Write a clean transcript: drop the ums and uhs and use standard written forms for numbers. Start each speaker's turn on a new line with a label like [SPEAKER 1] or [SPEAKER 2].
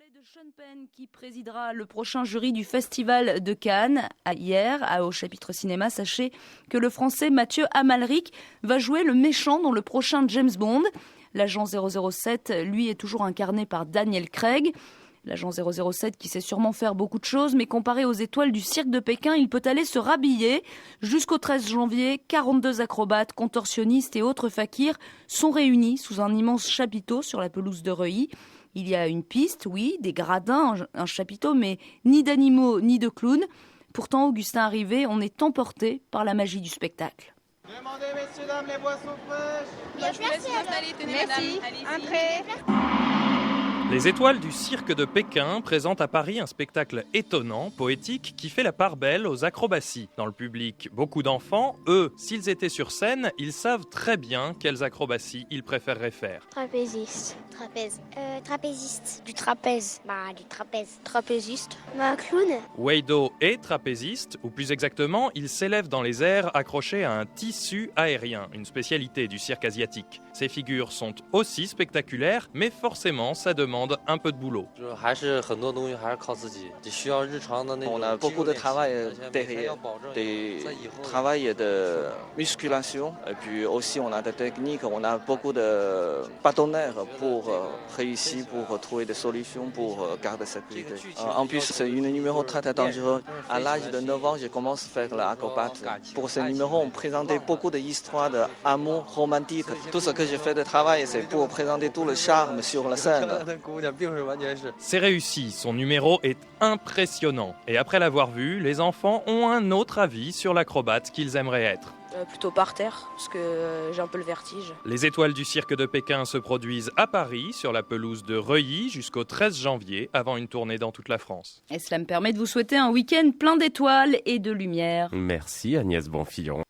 [SPEAKER 1] parler de Sean Penn qui présidera le prochain jury du Festival de Cannes. Hier, au chapitre cinéma, sachez que le Français Mathieu Amalric va jouer le méchant dans le prochain James Bond. L'agent 007, lui, est toujours incarné par Daniel Craig. L'agent 007 qui sait sûrement faire beaucoup de choses, mais comparé aux étoiles du cirque de Pékin, il peut aller se rhabiller. Jusqu'au 13 janvier, 42 acrobates, contorsionnistes et autres fakirs sont réunis sous un immense chapiteau sur la pelouse de Reuilly. Il y a une piste, oui, des gradins, un chapiteau, mais ni d'animaux ni de clowns. Pourtant, Augustin arrivé, on est emporté par la magie du spectacle.
[SPEAKER 2] Demandez, messieurs, dames, les boissons fraîches.
[SPEAKER 3] Merci. Entrez.
[SPEAKER 4] Les étoiles du cirque de Pékin présentent à Paris un spectacle étonnant, poétique, qui fait la part belle aux acrobaties. Dans le public, beaucoup d'enfants, eux, s'ils étaient sur scène, ils savent très bien quelles acrobaties ils préféreraient faire.
[SPEAKER 3] Trapéziste.
[SPEAKER 5] Trapèze. Trapéziste.
[SPEAKER 3] Du trapèze.
[SPEAKER 5] Du trapèze.
[SPEAKER 3] Trapéziste.
[SPEAKER 5] Clown.
[SPEAKER 4] Weido est trapéziste, ou plus exactement, il s'élève dans les airs accroché à un tissu aérien, une spécialité du cirque asiatique. Ces figures sont aussi spectaculaires, mais forcément, ça demande un peu de boulot.
[SPEAKER 6] On a beaucoup de travail derrière, des travail de musculation, et puis aussi on a des techniques, on a beaucoup de partenaires pour réussir, pour trouver des solutions, pour garder cette sécurité. En plus, c'est un numéro très dangereux. À l'âge de 9 ans, j'ai commencé à faire l'acrobate. Pour ce numéro, on présentait beaucoup d'histoires d'amour romantique. Tout ce que j'ai fait de travail, c'est pour présenter tout le charme sur la scène.
[SPEAKER 4] C'est réussi, son numéro est impressionnant. Et après l'avoir vu, les enfants ont un autre avis sur l'acrobate qu'ils aimeraient être.
[SPEAKER 7] Plutôt par terre, parce que j'ai un peu le vertige.
[SPEAKER 4] Les étoiles du cirque de Pékin se produisent à Paris, sur la pelouse de Reuilly, jusqu'au 13 janvier, avant une tournée dans toute la France.
[SPEAKER 1] Et cela me permet de vous souhaiter un week-end plein d'étoiles et de lumière.
[SPEAKER 8] Merci Agnès Bonfillon.